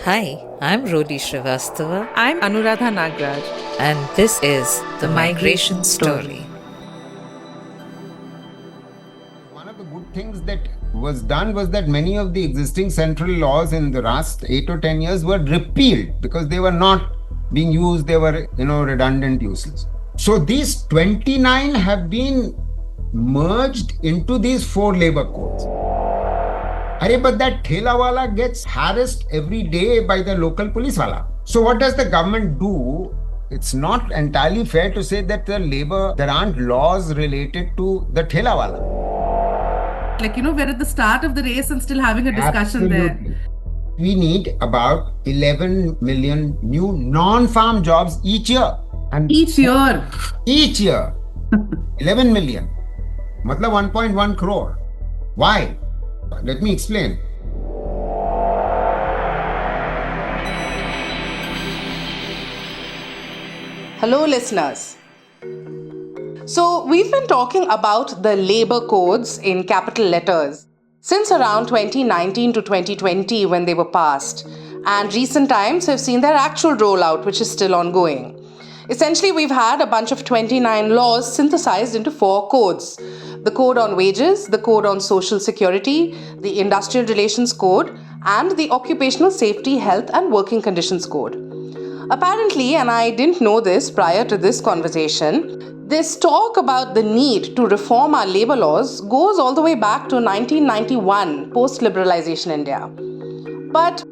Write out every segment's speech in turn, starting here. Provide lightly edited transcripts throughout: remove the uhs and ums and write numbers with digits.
Hi, I'm Rodi Srivastava, I'm Anuradha Nagraj. and this is The Migration Story. One of the good things that was done was that many of the existing central laws in the last 8 or 10 years were repealed because they were not being used, they were, redundant, useless. So these 29 have been merged into these 4 labor codes. But that thela wala gets harassed every day by the local police wala. So what does the government do? It's not entirely fair to say that there aren't laws related to the thela wala. We're at the start of the race and still having a discussion there. We need about 11 million new non-farm jobs each year. And Each year. 11 million. Matlab 1.1 crore. Why? Let me explain. Hello, listeners. So, we've been talking about the labor codes in capital letters since around 2019 to 2020 when they were passed, and recent times have seen their actual rollout, which is still ongoing. Essentially, we've had a bunch of 29 laws synthesized into 4 codes: the Code on Wages, the Code on Social Security, the Industrial Relations Code, and the Occupational Safety, Health and Working Conditions Code. Apparently, and I didn't know this prior to this conversation, this talk about the need to reform our labor laws goes all the way back to 1991, post-liberalisation India. But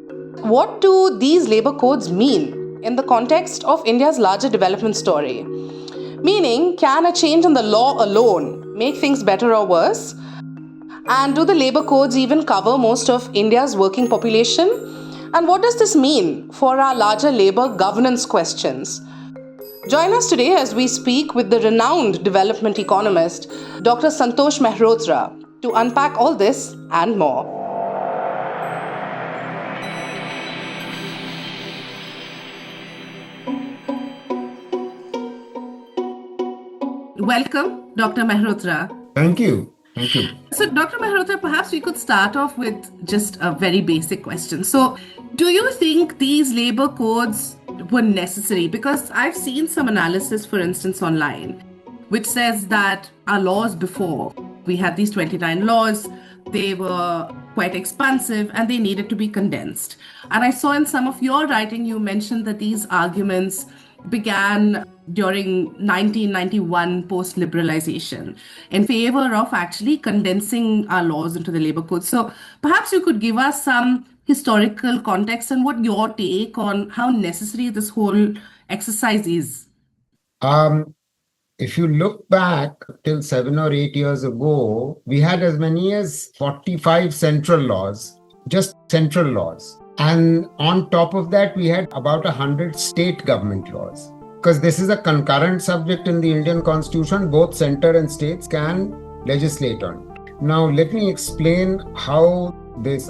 what do these labor codes mean in the context of India's larger development story? Meaning, can a change in the law alone make things better or worse? And do the labor codes even cover most of India's working population? And what does this mean for our larger labor governance questions? Join us today as we speak with the renowned development economist, Dr. Santosh Mehrotra, to unpack all this and more. Welcome, Dr. Mehrotra. Thank you. So, Dr. Mehrotra, perhaps we could start off with just a very basic question. So, do you think these labor codes were necessary? Because I've seen some analysis, for instance, online, which says that our laws before, we had these 29 laws, they were quite expansive and they needed to be condensed. And I saw in some of your writing, you mentioned that these arguments began during 1991 post-liberalisation in favor of actually condensing our laws into the labor code. So perhaps you could give us some historical context and what your take on how necessary this whole exercise is. If you look back till 7 or 8 years ago, we had as many as 45 central laws, just central laws. And on top of that, we had about 100 state government laws. Because this is a concurrent subject in the Indian Constitution, both center and states can legislate on it. Now, let me explain how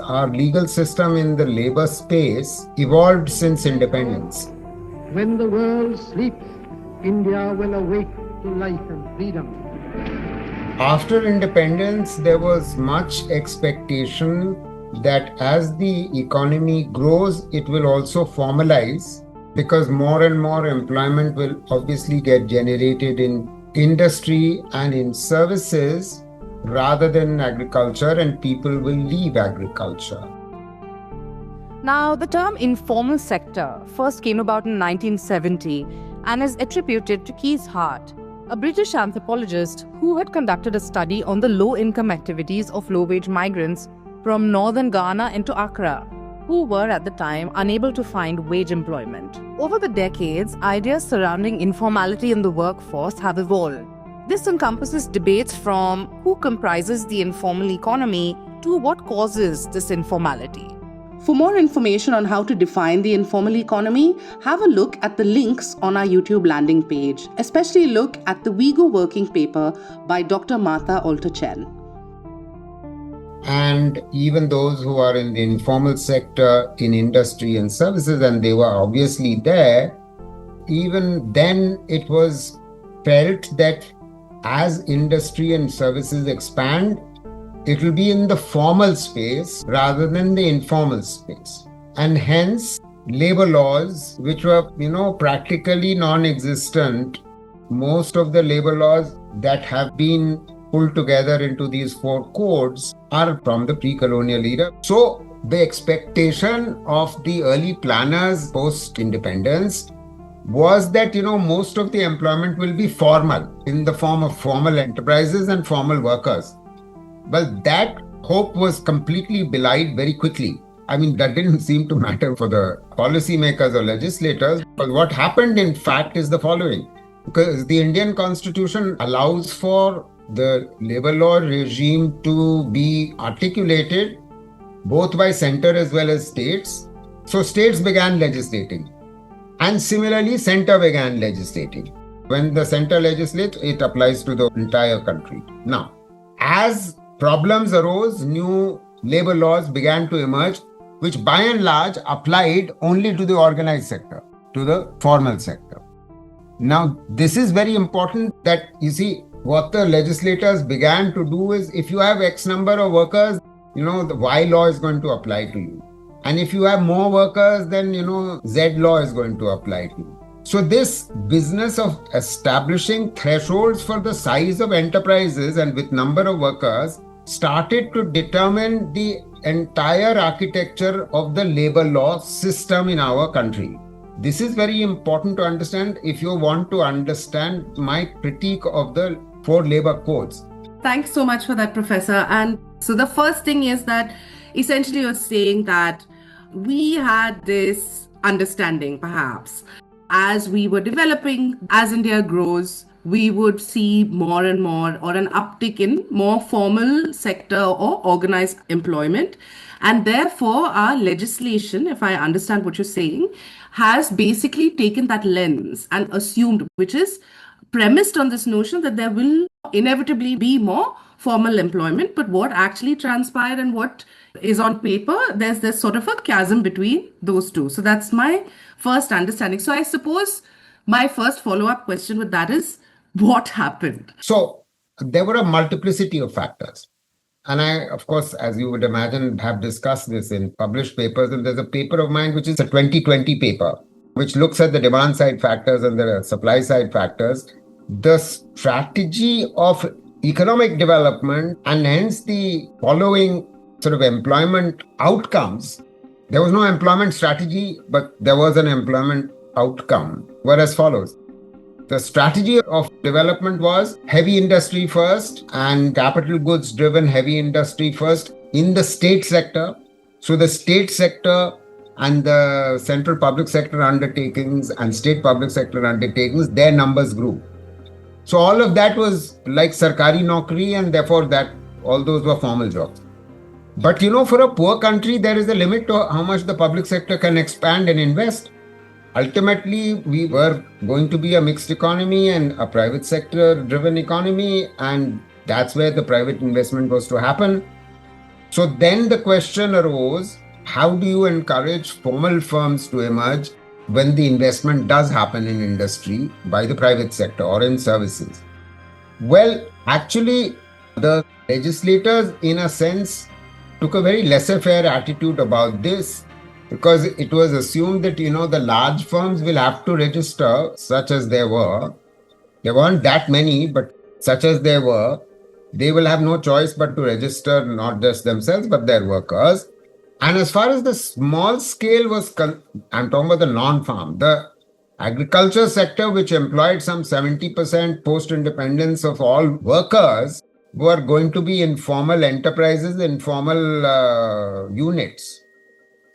our legal system in the labor space evolved since independence. When the world sleeps, India will awake to life and freedom. After independence, there was much expectation that as the economy grows, it will also formalize, because more and more employment will obviously get generated in industry and in services rather than agriculture, and people will leave agriculture. Now, the term informal sector first came about in 1970 and is attributed to Keith Hart, a British anthropologist who had conducted a study on the low-income activities of low-wage migrants from northern Ghana into Accra, who were at the time unable to find wage employment. Over the decades, ideas surrounding informality in the workforce have evolved. This encompasses debates from who comprises the informal economy to what causes this informality. For more information on how to define the informal economy, have a look at the links on our YouTube landing page. Especially look at the WeGo working paper by Dr. Martha Alter-Chen. And even those who are in the informal sector in industry and services, and they were obviously there, even then it was felt that as industry and services expand, it will be in the formal space rather than the informal space. And hence, labor laws, which were, practically non-existent, most of the labor laws that have been pulled together into these four codes are from the pre-colonial era. So the expectation of the early planners post-independence was that, most of the employment will be formal, in the form of formal enterprises and formal workers. Well, that hope was completely belied very quickly. I mean, that didn't seem to matter for the policymakers or legislators. But what happened, in fact, is the following. Because the Indian Constitution allows for the labor law regime to be articulated both by center as well as states. So states began legislating. And similarly, center began legislating. When the center legislates, it applies to the entire country. Now, as problems arose, new labor laws began to emerge, which by and large applied only to the organized sector, to the formal sector. Now, this is very important that, you see, what the legislators began to do is, if you have X number of workers, the Y law is going to apply to you. And if you have more workers, then, Z law is going to apply to you. So this business of establishing thresholds for the size of enterprises and with number of workers started to determine the entire architecture of the labor law system in our country. This is very important to understand if you want to understand my critique of the four labor codes. Thanks so much for that, Professor. And so the first thing is that essentially you're saying that we had this understanding, perhaps, as we were developing, as India grows, we would see more and more, or an uptick in more formal sector or organized employment. And therefore, our legislation, if I understand what you're saying, has basically taken that lens and assumed, which is premised on this notion that there will inevitably be more formal employment. But what actually transpired and what is on paper, there's this sort of a chasm between those two. So that's my first understanding. So I suppose my first follow-up question with that is, what happened? So there were a multiplicity of factors. And I, of course, as you would imagine, have discussed this in published papers. And there's a paper of mine, which is a 2020 paper, which looks at the demand side factors and the supply side factors. The strategy of economic development and hence the following sort of employment outcomes. There was no employment strategy, but there was an employment outcome, were as follows. The strategy of development was heavy industry first and capital goods driven heavy industry first in the state sector. So the state sector and the central public sector undertakings and state public sector undertakings, their numbers grew. So all of that was like Sarkari Naukri, and therefore that all those were formal jobs. But for a poor country, there is a limit to how much the public sector can expand and invest. Ultimately, we were going to be a mixed economy and a private sector driven economy, and that's where the private investment was to happen. So then the question arose, how do you encourage formal firms to emerge when the investment does happen in industry by the private sector or in services? Well, actually, the legislators, in a sense, took a very laissez-faire attitude about this, because it was assumed that, the large firms will have to register, such as there were. There weren't that many, but such as there were, they will have no choice but to register not just themselves, but their workers. And as far as the small scale was, I'm talking about the non-farm, the agriculture sector, which employed some 70% post-independence of all workers, were going to be informal enterprises, informal units.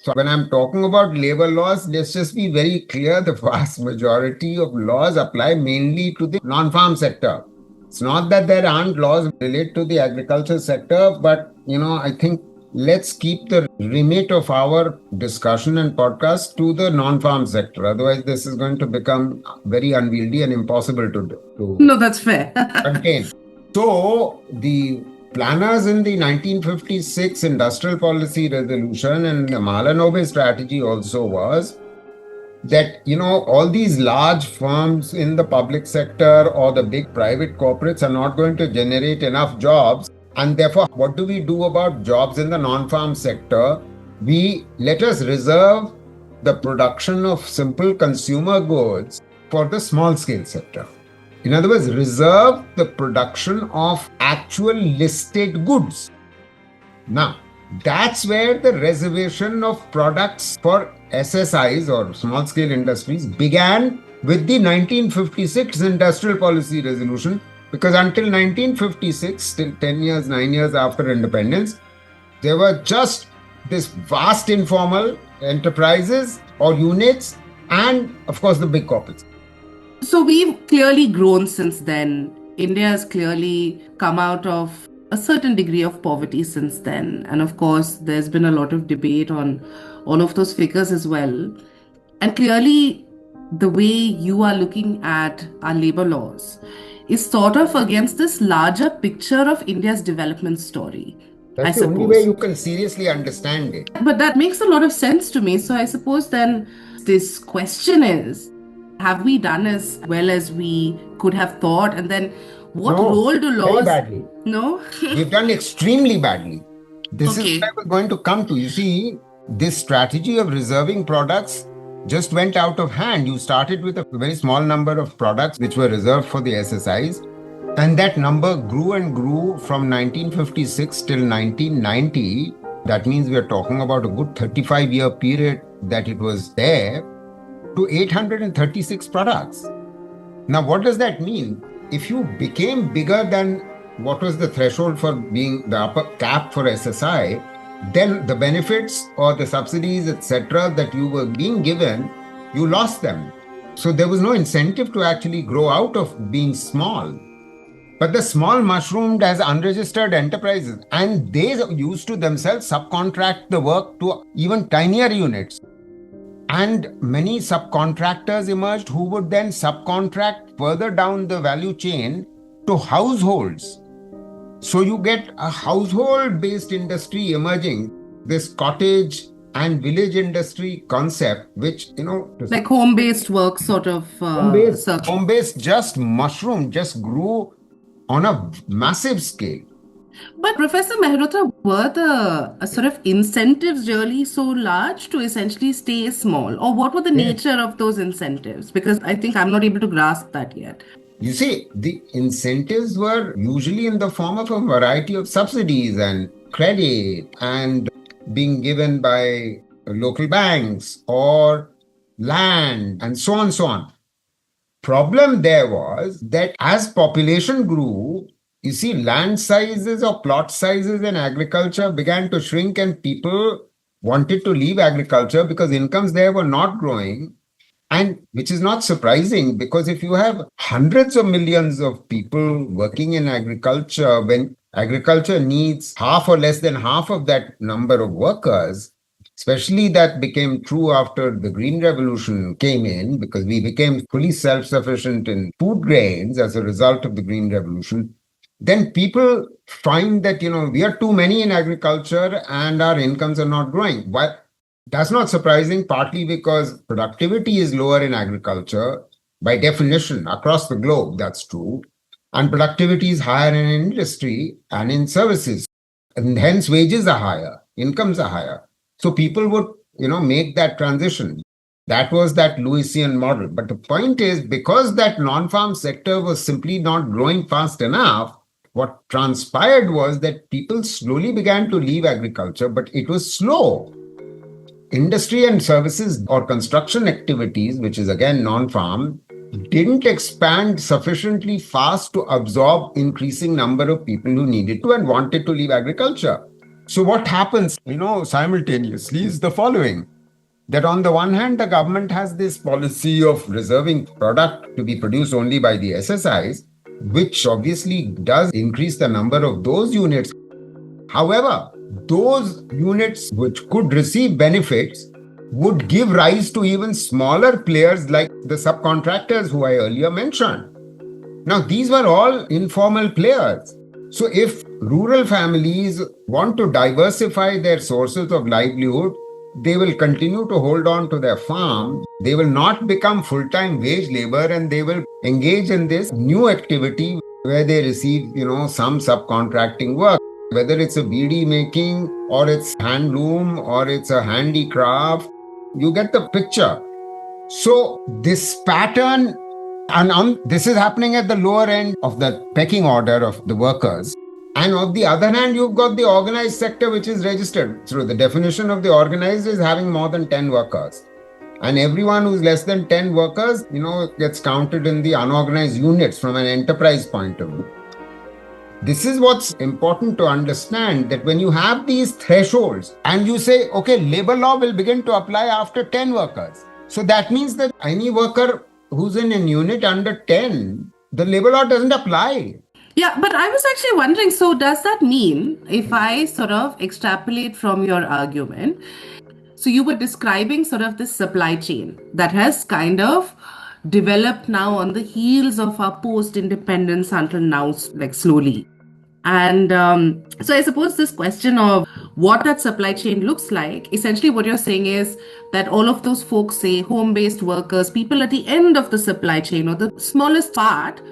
So when I'm talking about labor laws, let's just be very clear, the vast majority of laws apply mainly to the non-farm sector. It's not that there aren't laws related to the agriculture sector, but, I think let's keep the remit of our discussion and podcast to the non-farm sector. Otherwise, this is going to become very unwieldy and impossible to No, that's fair. contain. So the planners in the 1956 Industrial Policy Resolution and the Mahalanobis strategy also was that, all these large firms in the public sector or the big private corporates are not going to generate enough jobs. And therefore, what do we do about jobs in the non-farm sector? let us reserve the production of simple consumer goods for the small scale sector. In other words, reserve the production of actual listed goods. Now, that's where the reservation of products for SSIs or small scale industries began with the 1956 Industrial Policy Resolution, because until 1956, still 10 years, 9 years after independence, there were just this vast informal enterprises or units and, of course, the big corporates. So we've clearly grown since then. India has clearly come out of a certain degree of poverty since then. And of course, there's been a lot of debate on all of those figures as well. And clearly, the way you are looking at our labor laws is sort of against this larger picture of India's development story. That's I the only suppose. way you can seriously understand it. But that makes a lot of sense to me. So I suppose then this question is, have we done as well as we could have thought? And then what role do laws... Very badly. No? We've done extremely badly. This Okay. is what I was going to come to. You see, this strategy of reserving products just went out of hand. You started with a very small number of products which were reserved for the SSIs. And that number grew and grew from 1956 till 1990. That means we are talking about a good 35-year period that it was there, to 836 products. Now, what does that mean? If you became bigger than what was the threshold for being the upper cap for SSI, then the benefits or the subsidies, etc., that you were being given, you lost them. So there was no incentive to actually grow out of being small. But the small mushroomed as unregistered enterprises, and they used to themselves subcontract the work to even tinier units. And many subcontractors emerged who would then subcontract further down the value chain to households. So you get a household-based industry emerging, this cottage and village industry concept, which, Like home-based work sort of... home-based just mushroomed, just grew on a massive scale. But Professor Mehrotra, were the sort of incentives really so large to essentially stay small? Or what were the nature of those incentives? Because I think I'm not able to grasp that yet. You see, the incentives were usually in the form of a variety of subsidies and credit and being given by local banks or land and so on and so on. Problem there was that as population grew, you see, land sizes or plot sizes in agriculture began to shrink and people wanted to leave agriculture because incomes there were not growing. And which is not surprising, because if you have hundreds of millions of people working in agriculture, when agriculture needs half or less than half of that number of workers, especially that became true after the Green Revolution came in, because we became fully self-sufficient in food grains as a result of the Green Revolution, then people find that, we are too many in agriculture and our incomes are not growing. Why? That's not surprising, partly because productivity is lower in agriculture. By definition, across the globe, that's true. And productivity is higher in industry and in services. And hence wages are higher, incomes are higher. So people would, make that transition. That was that Lewisian model. But the point is, because that non-farm sector was simply not growing fast enough, what transpired was that people slowly began to leave agriculture, but it was slow. Industry and services or construction activities, which is again non-farm, didn't expand sufficiently fast to absorb increasing number of people who needed to and wanted to leave agriculture. So what happens, simultaneously is the following. That on the one hand, the government has this policy of reserving product to be produced only by the SSIs, which obviously does increase the number of those units. However, those units which could receive benefits would give rise to even smaller players like the subcontractors who I earlier mentioned. Now, these were all informal players. So if rural families want to diversify their sources of livelihood, they will continue to hold on to their farm. They will not become full-time wage labor, and they will engage in this new activity where they receive, some subcontracting work. Whether it's a beadi making or it's handloom or it's a handicraft, you get the picture. So this pattern, and this is happening at the lower end of the pecking order of the workers. And on the other hand, you've got the organized sector, which is registered. So the definition of the organized is having more than 10 workers. And everyone who's less than 10 workers, gets counted in the unorganized units from an enterprise point of view. This is what's important to understand, that when you have these thresholds and you say, okay, labor law will begin to apply after 10 workers. So that means that any worker who's in a unit under 10, the labor law doesn't apply. Yeah, but I was actually wondering, so does that mean, if I sort of extrapolate from your argument, so you were describing sort of this supply chain that has kind of developed now on the heels of our post-independence until now, like slowly. And so I suppose this question of what that supply chain looks like, essentially what you're saying is that all of those folks, say home-based workers, people at the end of the supply chain or the smallest part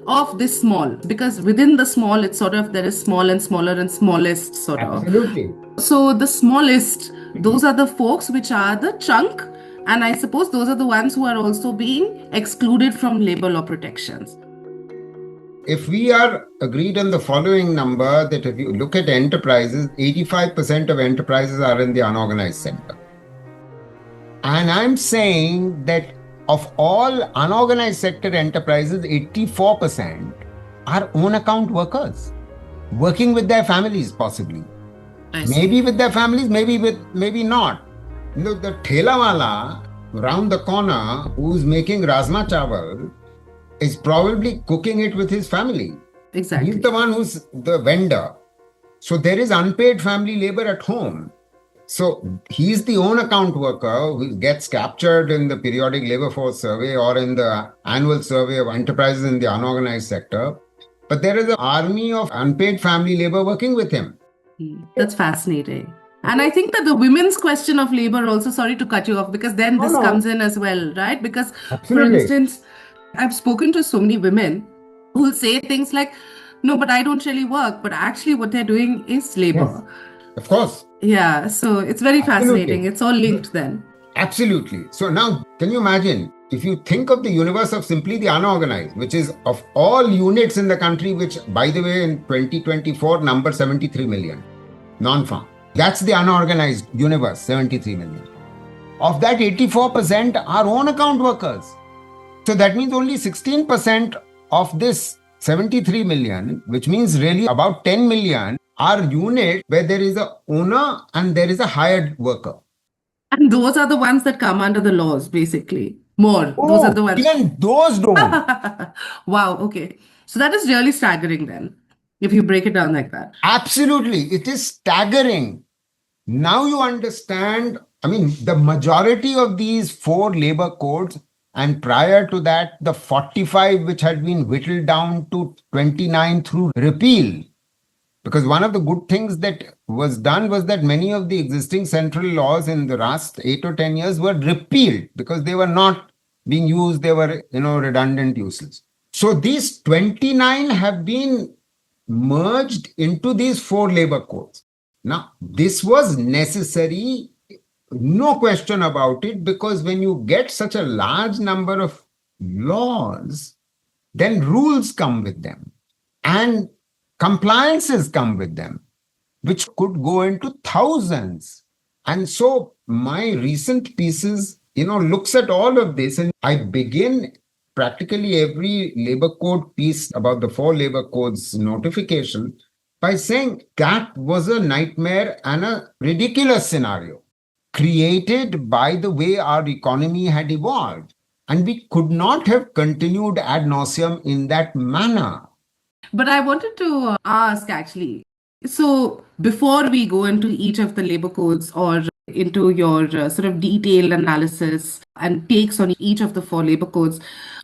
of this small, because within the small, it's sort of, there is small and smaller and smallest sort of. Absolutely. So the smallest, those are the folks which are the chunk. And I suppose those are the ones who are also being excluded from labor law protections. If we are agreed on the following number, that if you look at enterprises, 85% of enterprises are in the unorganized sector. And I'm saying that of all unorganized sector enterprises, 84% are own account workers, working with their families possibly. Maybe with their families, maybe not. The thelawala round the corner who's making rajma chawal is probably cooking it with his family. Exactly. He's the one who's the vendor. So there is unpaid family labor at home. So he's the own account worker who gets captured in the periodic labor force survey or in the annual survey of enterprises in the unorganized sector. But there is an army of unpaid family labor working with him. That's fascinating. And I think that the women's question of labor also, sorry to cut you off, because then this comes in as well, right? Because, Absolutely. For instance, I've spoken to so many women who will say things like, no, but I don't really work, but actually what they're doing is labor. Yes, of course. Yeah, so it's very fascinating. It's all linked then. Absolutely. So now, can you imagine, if you think of the universe of simply the unorganized, which is of all units in the country, which, by the way, in 2024, number 73 million, non-farm. That's the unorganized universe, 73 million. Of that, 84% are own account workers. So that means only 16% of this 73 million, which means really about 10 million, are units where there is a owner and there is a hired worker. And those are the ones that come under the laws, basically. Those are the ones. Even those don't. Wow, okay. So that is really staggering then, if you break it down like that. Absolutely. It is staggering. Now you understand, the majority of these 4 labor codes, and prior to that, the 45 which had been whittled down to 29 through repeal. Because one of the good things that was done was that many of the existing central laws in the last 8 or 10 years were repealed because they were not being used. They were, redundant, useless. So these 29 have been merged into these 4 labor codes. Now, this was necessary, no question about it, because when you get such a large number of laws, then rules come with them and compliances come with them, which could go into thousands. And so my recent pieces, looks at all of this, and I begin practically every labor code piece about the 4 labor codes notification by saying that was a nightmare and a ridiculous scenario created by the way our economy had evolved. And we could not have continued ad nauseum in that manner. But I wanted to ask actually, so before we go into each of the labor codes or into your sort of detailed analysis and takes on each of the 4 labor codes,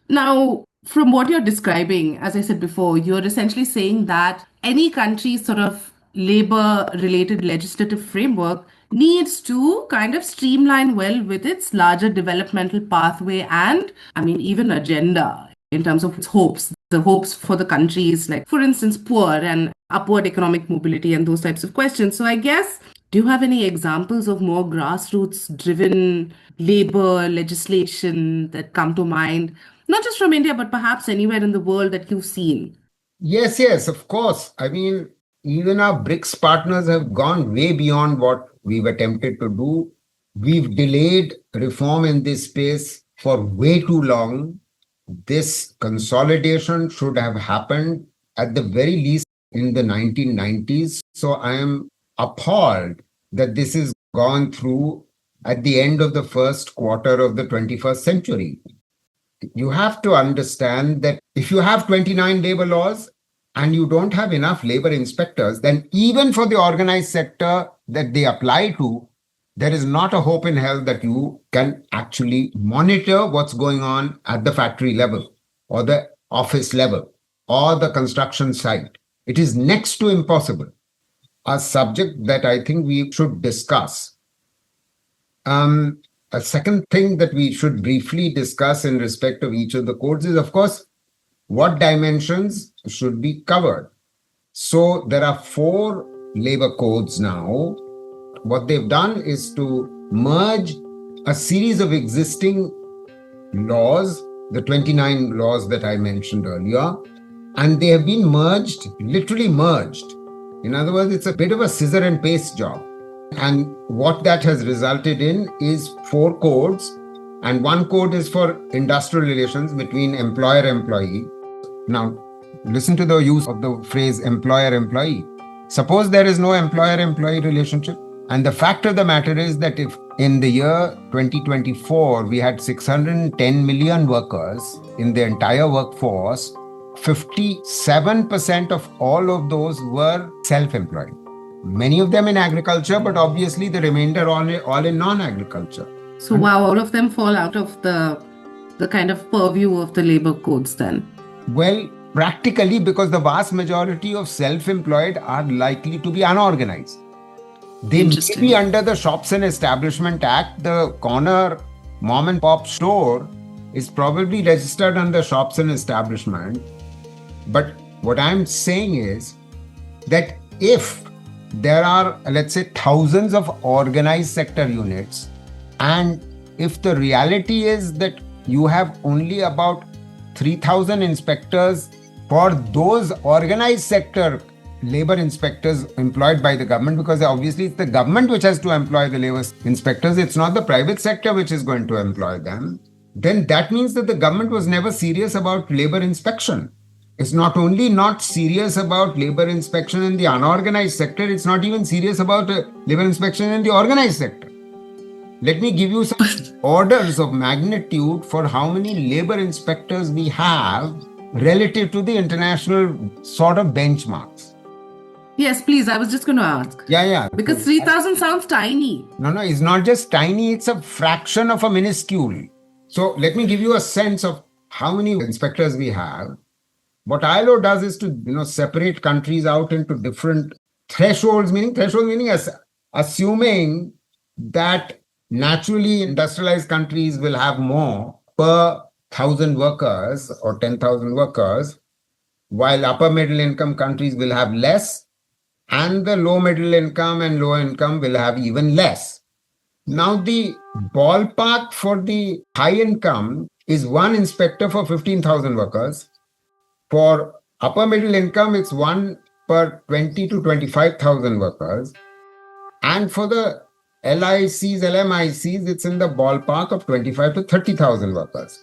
now, from what you're describing, as I said before, you're essentially saying that any country's sort of labor-related legislative framework needs to kind of streamline well with its larger developmental pathway and, even agenda in terms of its hopes the hopes for the country is like, for instance, poor and upward economic mobility and those types of questions. So I guess, do you have any examples of more grassroots driven labor legislation that come to mind? Not just from India, but perhaps anywhere in the world that you've seen? Yes, of course. I mean, even our BRICS partners have gone way beyond what we've attempted to do. We've delayed reform in this space for way too long. This consolidation should have happened at the very least in the 1990s. So I am appalled that this is gone through at the end of the first quarter of the 21st century. You have to understand that if you have 29 labor laws and you don't have enough labor inspectors, then even for the organized sector that they apply to, there is not a hope in hell that you can actually monitor what's going on at the factory level or the office level or the construction site. It is next to impossible. A subject that I think we should discuss. A second thing that we should briefly discuss in respect of each of the codes is, of course, what dimensions should be covered. So there are 4 labor codes now. What they've done is to merge a series of existing laws, the 29 laws that I mentioned earlier, and they have been merged, literally merged. In other words, it's a bit of a scissor and paste job. And what that has resulted in is 4 codes, and 1 code is for industrial relations between employer-employee. Now, listen to the use of the phrase employer-employee. Suppose there is no employer-employee relationship. And the fact of the matter is that if in the year 2024, we had 610 million workers in the entire workforce, 57% of all of those were self-employed. Many of them in agriculture, but obviously the remainder all in non-agriculture. So wow, all of them fall out of the kind of purview of the labor codes then? Well, practically, because the vast majority of self-employed are likely to be unorganized. They may be under the Shops and Establishment Act. The corner mom and pop store is probably registered under Shops and Establishment. But what I'm saying is that if there are, let's say, thousands of organized sector units, and if the reality is that you have only about 3,000 inspectors for those organized sector labor inspectors employed by the government, because obviously it's the government which has to employ the labor inspectors, it's not the private sector which is going to employ them, then that means that the government was never serious about labor inspection. It's not only not serious about labor inspection in the unorganized sector, it's not even serious about labor inspection in the organized sector. Let me give you some orders of magnitude for how many labor inspectors we have relative to the international sort of benchmarks. Yes, please. I was just going to ask. Yeah. Because 3,000 sounds tiny. No, it's not just tiny. It's a fraction of a minuscule. So let me give you a sense of how many inspectors we have. What ILO does is to separate countries out into different thresholds, meaning assuming that naturally industrialized countries will have more per 1,000 workers or 10,000 workers, while upper middle income countries will have less, and the low middle income and low income will have even less. Now, the ballpark for the high income is 1 inspector for 15,000 workers. For upper middle income, it's 1 per 20 to 25,000 workers. And for the LICs, LMICs, it's in the ballpark of 25 to 30,000 workers.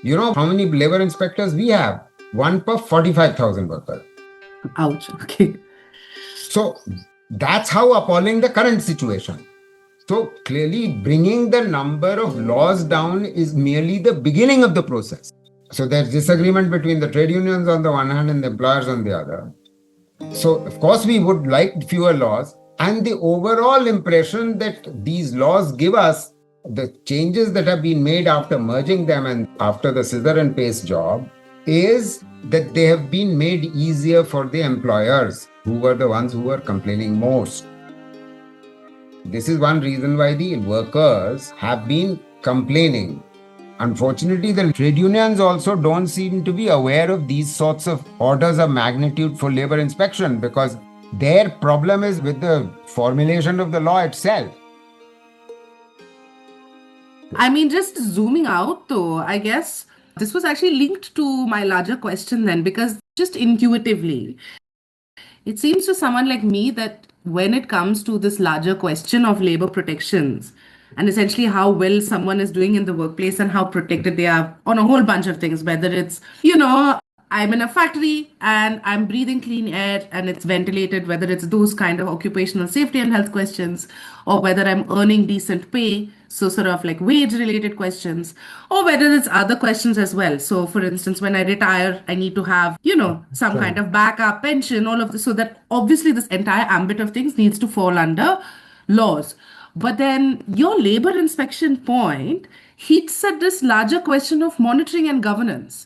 You know how many labor inspectors we have? 1 per 45,000 workers. Ouch. Okay. So that's how appalling the current situation. So clearly bringing the number of laws down is merely the beginning of the process. So there's disagreement between the trade unions on the one hand and the employers on the other. So of course we would like fewer laws, and the overall impression that these laws give us, the changes that have been made after merging them and after the scissor and paste job, is that they have been made easier for the employers, who were the ones who were complaining most. This is one reason why the workers have been complaining. Unfortunately, the trade unions also don't seem to be aware of these sorts of orders of magnitude for labor inspection, because their problem is with the formulation of the law itself. I mean, just zooming out though, I guess this was actually linked to my larger question then, because just intuitively, it seems to someone like me that when it comes to this larger question of labor protections and essentially how well someone is doing in the workplace and how protected they are on a whole bunch of things, whether it's, I'm in a factory and I'm breathing clean air and it's ventilated, whether it's those kind of occupational safety and health questions, or whether I'm earning decent pay, so sort of like wage related questions, or whether it's other questions as well. So, for instance, when I retire, I need to have, some kind of backup pension, all of this, so that obviously this entire ambit of things needs to fall under laws. But then your labor inspection point hits at this larger question of monitoring and governance.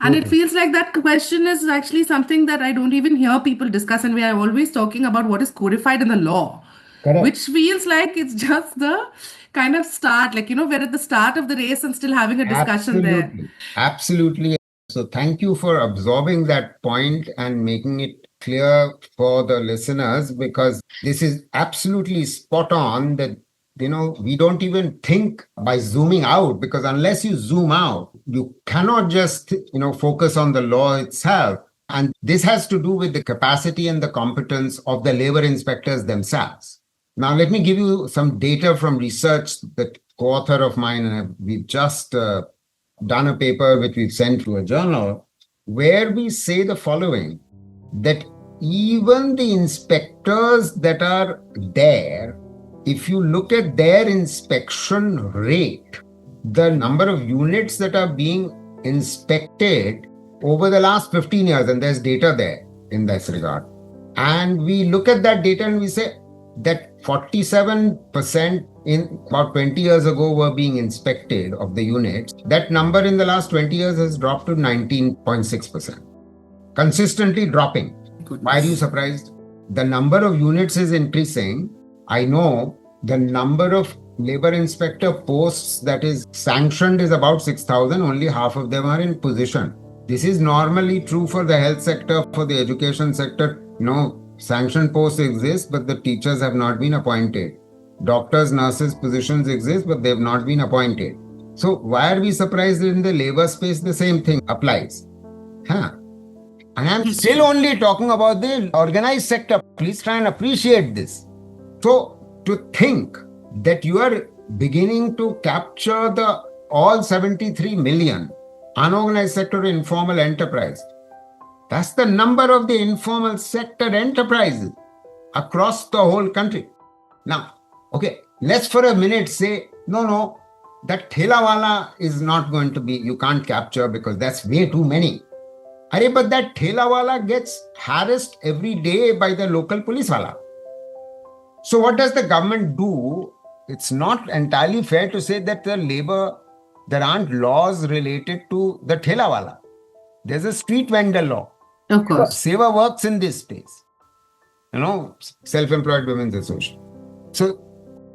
And it feels like that question is actually something that I don't even hear people discuss. And we are always talking about what is codified in the law, Correct. which feels like it's just the kind of start, like, we're at the start of the race and still having a discussion there. Absolutely. So thank you for absorbing that point and making it clear for the listeners, because this is absolutely spot on that, we don't even think by zooming out, because unless you zoom out, you cannot just, focus on the law itself. And this has to do with the capacity and the competence of the labor inspectors themselves. Now, let me give you some data from research that co-author of mine, and we've just done a paper which we've sent to a journal, where we say the following, that even the inspectors that are there, if you look at their inspection rate, the number of units that are being inspected over the last 15 years, and there's data there in this regard. And we look at that data and we say that 47% in about 20 years ago were being inspected of the units. That number in the last 20 years has dropped to 19.6%, consistently dropping. Why are you surprised? The number of units is increasing. I know the number of labor inspector posts that is sanctioned is about 6,000. Only half of them are in position. This is normally true for the health sector, for the education sector. Sanctioned posts exist, but the teachers have not been appointed. Doctors, nurses positions exist, but they have not been appointed. So why are we surprised in the labor space? The same thing applies. And I'm still only talking about the organized sector. Please try and appreciate this. So to think that you are beginning to capture the all 73 million unorganized sector informal enterprise, that's the number of the informal sector enterprises across the whole country. Now, okay, let's for a minute say, no, that thelawala is not going to be, you can't capture because that's way too many. But that thelawala gets harassed every day by the local police wala. So what does the government do? It's not entirely fair to say that there aren't laws related to the thelawala. There's a street vendor law. Of course. Seva works in this space. Self-employed women's association. So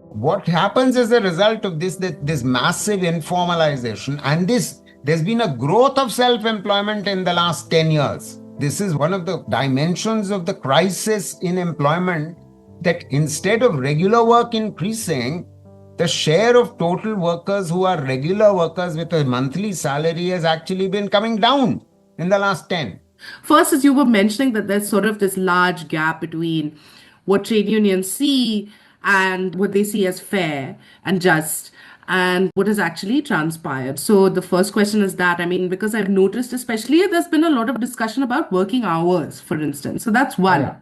what happens as a result of this, that this massive informalization and there's been a growth of self-employment in the last 10 years. This is one of the dimensions of the crisis in employment, that instead of regular work increasing, the share of total workers who are regular workers with a monthly salary has actually been coming down in the last 10. First, as you were mentioning, that there's sort of this large gap between what trade unions see and what they see as fair and just, and what has actually transpired. So the first question is that, because I've noticed, especially, there's been a lot of discussion about working hours, for instance. So that's one. Yeah.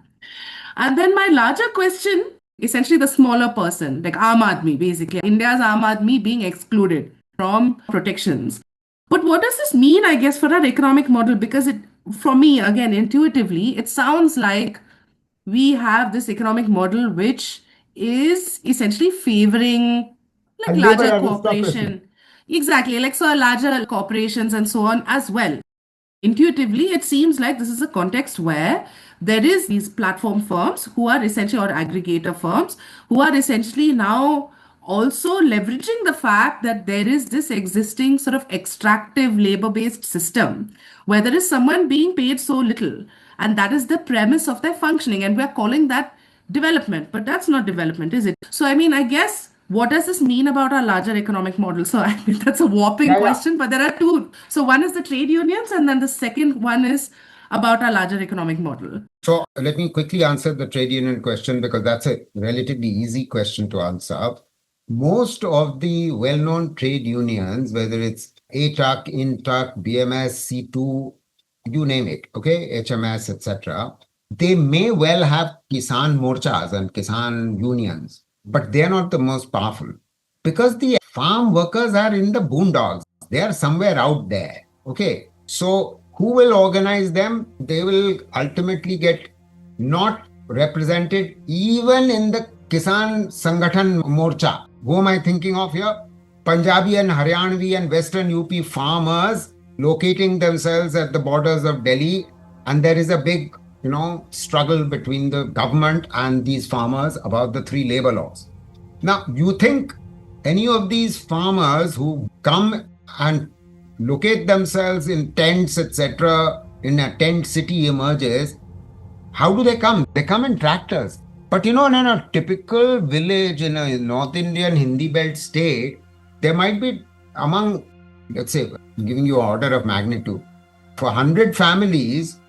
And then my larger question, essentially the smaller person, like Aam Aadmi, basically, India's Aam Aadmi being excluded from protections. But what does this mean, I guess, for our economic model? Because for me, again, intuitively, it sounds like we have this economic model which is essentially favoring like larger corporation. Exactly, like so larger corporations and so on as well. Intuitively, it seems like this is a context where there is these platform firms who are essentially, or aggregator firms, who are essentially now also leveraging the fact that there is this existing sort of extractive labor-based system where there is someone being paid so little, and that is the premise of their functioning, and we're calling that development, but that's not development, is it? So, I mean, I guess what does this mean about our larger economic model? So, I mean, that's a warping question, but there are two. So, one is the trade unions, and then the second one is about our larger economic model. So let me quickly answer the trade union question because that's a relatively easy question to answer. Most of the well-known trade unions, whether it's ATUC, INTUC, BMS, C2, you name it, okay, HMS, etc., they may well have Kisan morchas and Kisan unions, but they're not the most powerful because the farm workers are in the boondocks. They are somewhere out there, okay? So who will organize them? They will ultimately get not represented even in the Kisan Sangathan Morcha. Who am I thinking of here? Punjabi and Haryanvi and Western UP farmers locating themselves at the borders of Delhi, and there is a big, struggle between the government and these farmers about the 3 labor laws. Now, you think any of these farmers who come and locate themselves in tents, etc., in a tent city emerges, how do they come? They come in tractors. But in a typical village in a North Indian Hindi belt state, there might be among, let's say, giving you an order of magnitude, for 100 families,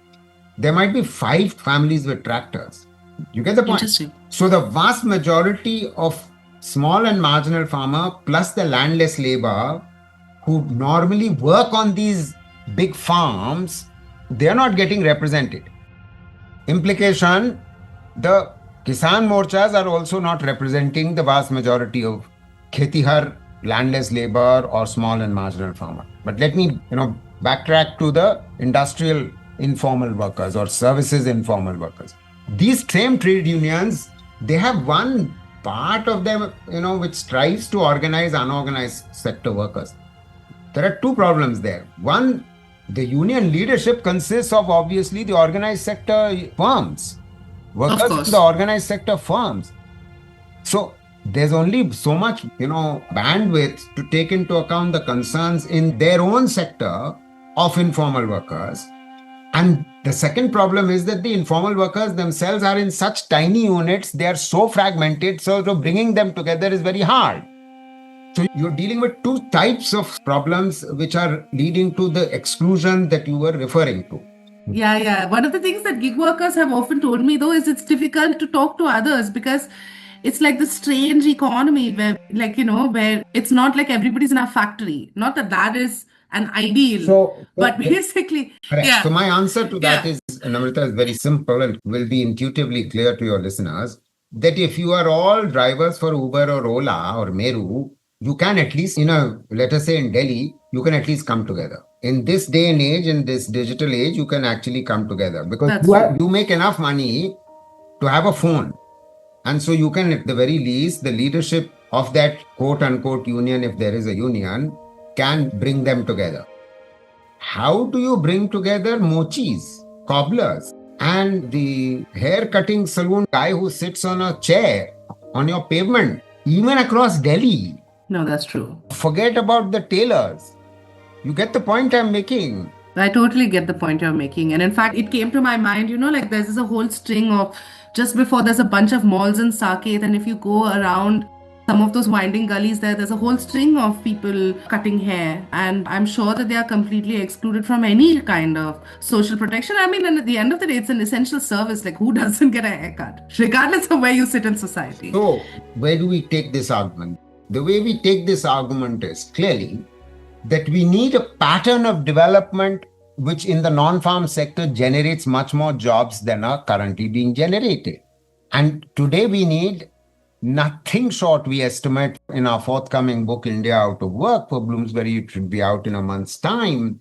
there might be 5 families with tractors. You get the point? Interesting. So the vast majority of small and marginal farmer plus the landless labor who normally work on these big farms, they are not getting represented. Implication, the Kisan morchas are also not representing the vast majority of khetihar, landless labor or small and marginal farmer. But let me, backtrack to the industrial informal workers or services informal workers. These same trade unions, they have one part of them, which strives to organize unorganized sector workers. There are 2 problems there. One, the union leadership consists of obviously the organized sector firms, workers in the organized sector firms. So there's only so much, bandwidth to take into account the concerns in their own sector of informal workers. And the second problem is that the informal workers themselves are in such tiny units, they are so fragmented, so bringing them together is very hard. So you're dealing with 2 types of problems which are leading to the exclusion that you were referring to. Yeah. One of the things that gig workers have often told me, though, is it's difficult to talk to others because it's like the strange economy where, where it's not like everybody's in a factory. Not that that is an ideal, but basically, correct. Yeah. So my answer to that is, Namrata, is very simple and will be intuitively clear to your listeners, that if you are all drivers for Uber or Ola or Meru, you can at least, let us say in Delhi, you can at least come together. In this day and age, in this digital age, you can actually come together because you make enough money to have a phone. And so you can, at the very least, the leadership of that quote unquote union, if there is a union, can bring them together. How do you bring together mochis, cobblers, and the hair cutting salon guy who sits on a chair on your pavement, even across Delhi? No, that's true. Forget about the tailors. You get the point I'm making. I totally get the point you're making. And in fact, it came to my mind, there's a whole string of, just before there's a bunch of malls in Saket, and if you go around some of those winding gullies there's a whole string of people cutting hair. And I'm sure that they are completely excluded from any kind of social protection. I mean, and at the end of the day, it's an essential service. Like, who doesn't get a haircut, regardless of where you sit in society? So, where do we take this argument? The way we take this argument is clearly that we need a pattern of development which in the non-farm sector generates much more jobs than are currently being generated. And today we need nothing short, we estimate in our forthcoming book, India Out of Work, for Bloomsbury, it should be out in a month's time,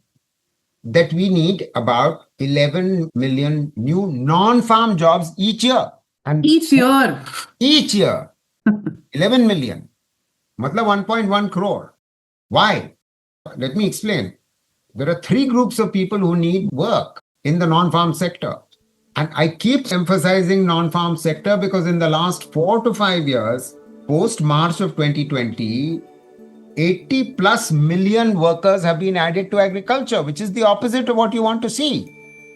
that we need about 11 million new non-farm jobs each year. And each year? Each year. 11 million. Matlab 1.1 crore. Why? Let me explain. There are 3 groups of people who need work in the non-farm sector. And I keep emphasizing non-farm sector because in the last 4 to 5 years, post-March of 2020, 80 plus million workers have been added to agriculture, which is the opposite of what you want to see.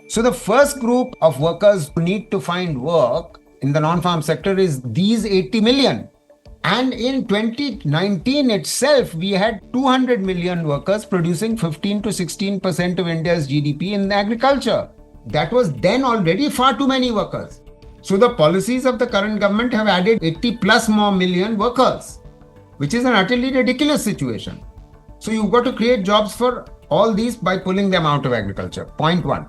So the first group of workers who need to find work in the non-farm sector is these 80 million. And in 2019 itself, we had 200 million workers producing 15 to 16% of India's GDP in agriculture. That was then already far too many workers. So the policies of the current government have added 80 plus more million workers, which is an utterly ridiculous situation. So you've got to create jobs for all these by pulling them out of agriculture. Point one.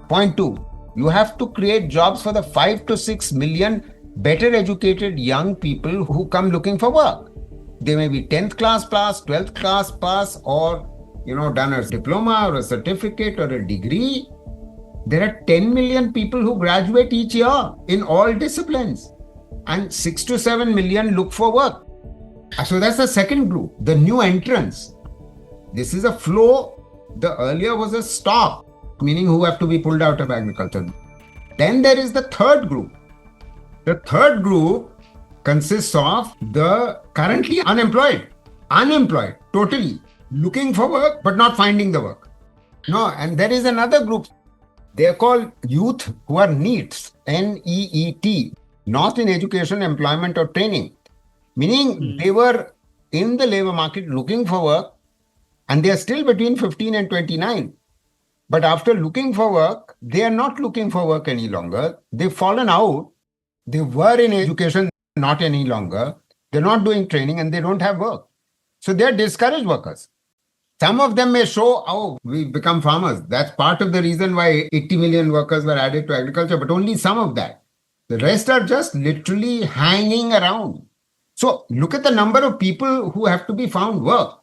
Point two, you have to create jobs for the 5 to 6 million better educated young people who come looking for work. They may be 10th class pass, 12th class pass, or, done a diploma or a certificate or a degree. There are 10 million people who graduate each year in all disciplines, and 6 to 7 million look for work. So that's the second group, the new entrants. This is a flow. The earlier was a stop, meaning who have to be pulled out of agriculture. Then there is the third group. The third group consists of the currently unemployed, totally looking for work but not finding the work. No, and there is another group. They are called youth who are NEETs, NEET, not in education, employment or training. Meaning they were in the labor market looking for work, and they are still between 15 and 29. But after looking for work, they are not looking for work any longer. They've fallen out. They were in education, not any longer. They're not doing training and they don't have work. So they're discouraged workers. Some of them may show, we've become farmers. That's part of the reason why 80 million workers were added to agriculture, but only some of that. The rest are just literally hanging around. So look at the number of people who have to be found work.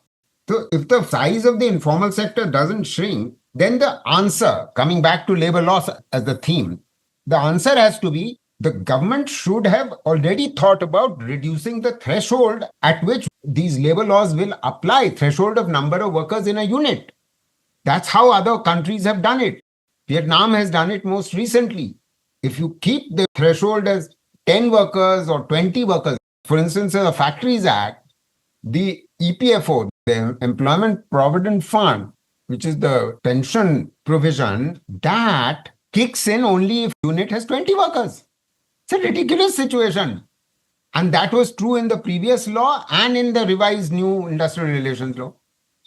So if the size of the informal sector doesn't shrink, then the answer, coming back to labor laws as the theme, the answer has to be the government should have already thought about reducing the threshold at which these labor laws will apply, threshold of number of workers in a unit. That's how other countries have done it. Vietnam has done it most recently. If you keep the threshold as 10 workers or 20 workers, for instance, in the Factories Act, the EPFO, the Employment Provident Fund, which is the pension provision, that kicks in only if unit has 20 workers. It's a ridiculous situation. And that was true in the previous law and in the revised new industrial relations law.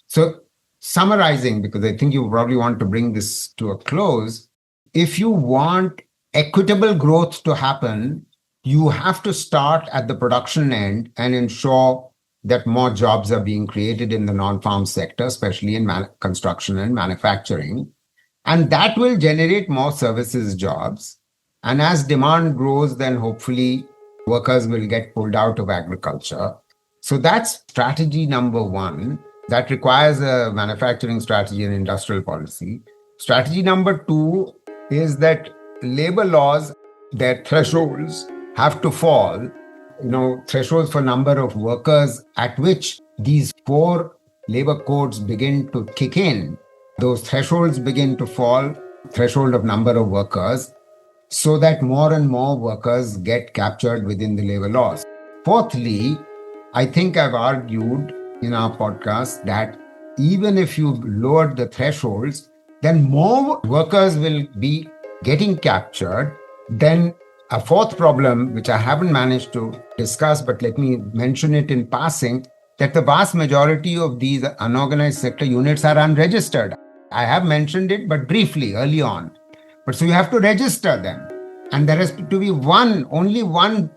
So summarizing, because I think you probably want to bring this to a close, if you want equitable growth to happen, you have to start at the production end and ensure that more jobs are being created in the non-farm sector, especially in construction and manufacturing. And that will generate more services jobs. And as demand grows, then hopefully workers will get pulled out of agriculture. So that's strategy number one. That requires a manufacturing strategy and industrial policy. Strategy number two is that labor laws, their thresholds have to fall. Thresholds for number of workers at which these 4 labor codes begin to kick in. Those thresholds begin to fall, threshold of number of workers, so that more and more workers get captured within the labor laws. Fourthly, I think I've argued in our podcast that even if you lowered the thresholds, then more workers will be getting captured. Then a fourth problem, which I haven't managed to discuss, but let me mention it in passing, that the vast majority of these unorganized sector units are unregistered. I have mentioned it, but briefly early on. But so you have to register them. And there has to be only one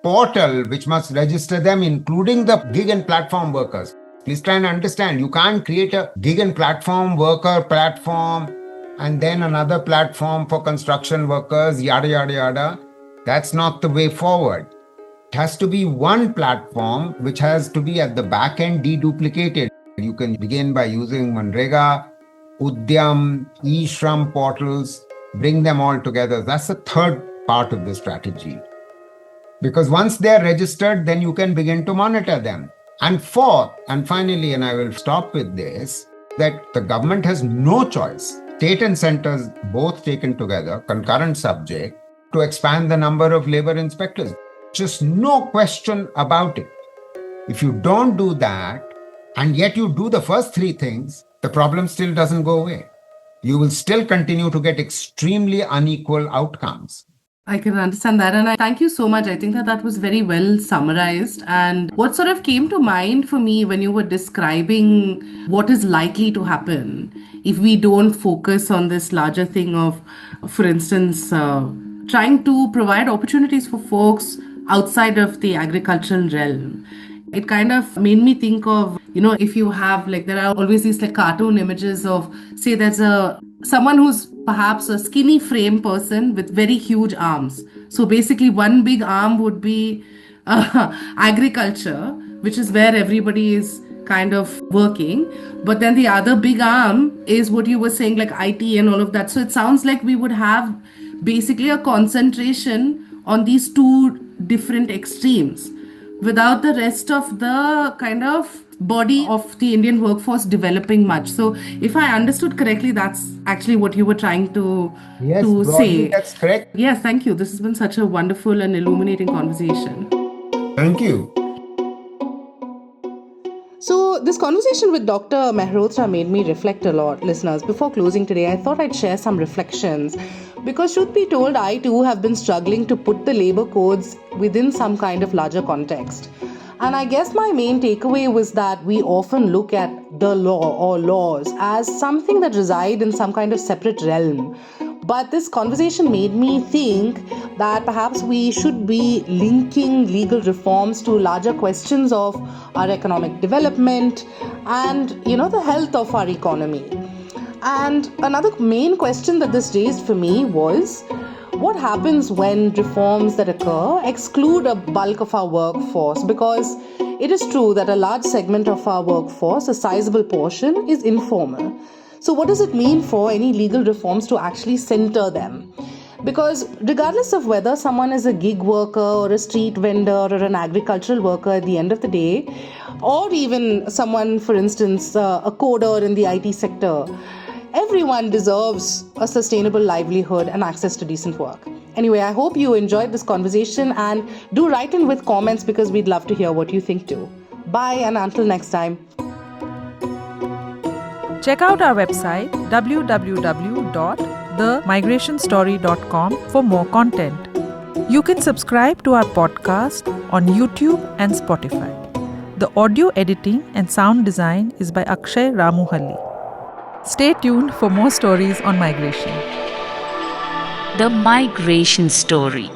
portal which must register them, including the gig and platform workers. Please try and understand, you can't create a gig and platform worker platform and then another platform for construction workers, yada, yada, yada. That's not the way forward. It has to be one platform which has to be at the back end deduplicated. You can begin by using Manrega, Udyam, eShram portals, bring them all together. That's the third part of the strategy. Because once they're registered, then you can begin to monitor them. And fourth, and finally, and I will stop with this, that the government has no choice, state and centers both taken together, concurrent subject, to expand the number of labor inspectors. Just no question about it. If you don't do that, and yet you do the first three things, the problem still doesn't go away. You will still continue to get extremely unequal outcomes. I can understand that. And I thank you so much. I think that was very well summarized. And what sort of came to mind for me when you were describing what is likely to happen if we don't focus on this larger thing of, for instance, trying to provide opportunities for folks outside of the agricultural realm. It kind of made me think of, if you have there are always these cartoon images of, say, there's someone who's perhaps a skinny frame person with very huge arms. So basically one big arm would be agriculture, which is where everybody is kind of working. But then the other big arm is what you were saying, like IT and all of that. So it sounds like we would have basically a concentration on these two different extremes without the rest of the kind of body of the Indian workforce developing much. So if I understood correctly, that's actually what you were trying to say. That's correct. Yes, thank you. This has been such a wonderful and illuminating conversation. Thank you. So, this conversation with Dr. Mehrotra made me reflect a lot, listeners. Before closing today, I thought I'd share some reflections. Because, truth be told, I too have been struggling to put the labor codes within some kind of larger context. And I guess my main takeaway was that we often look at the law or laws as something that reside in some kind of separate realm. But this conversation made me think that perhaps we should be linking legal reforms to larger questions of our economic development and, the health of our economy. And another main question that this raised for me was, what happens when reforms that occur exclude a bulk of our workforce? Because it is true that a large segment of our workforce, a sizable portion, is informal. So what does it mean for any legal reforms to actually center them? Because regardless of whether someone is a gig worker or a street vendor or an agricultural worker at the end of the day, or even someone, for instance, a coder in the IT sector, everyone deserves a sustainable livelihood and access to decent work. Anyway, I hope you enjoyed this conversation and do write in with comments because we'd love to hear what you think too. Bye, and until next time. Check out our website www.themigrationstory.com for more content. You can subscribe to our podcast on YouTube and Spotify. The audio editing and sound design is by Akshay Ramuhalli. Stay tuned for more stories on migration. The Migration Story.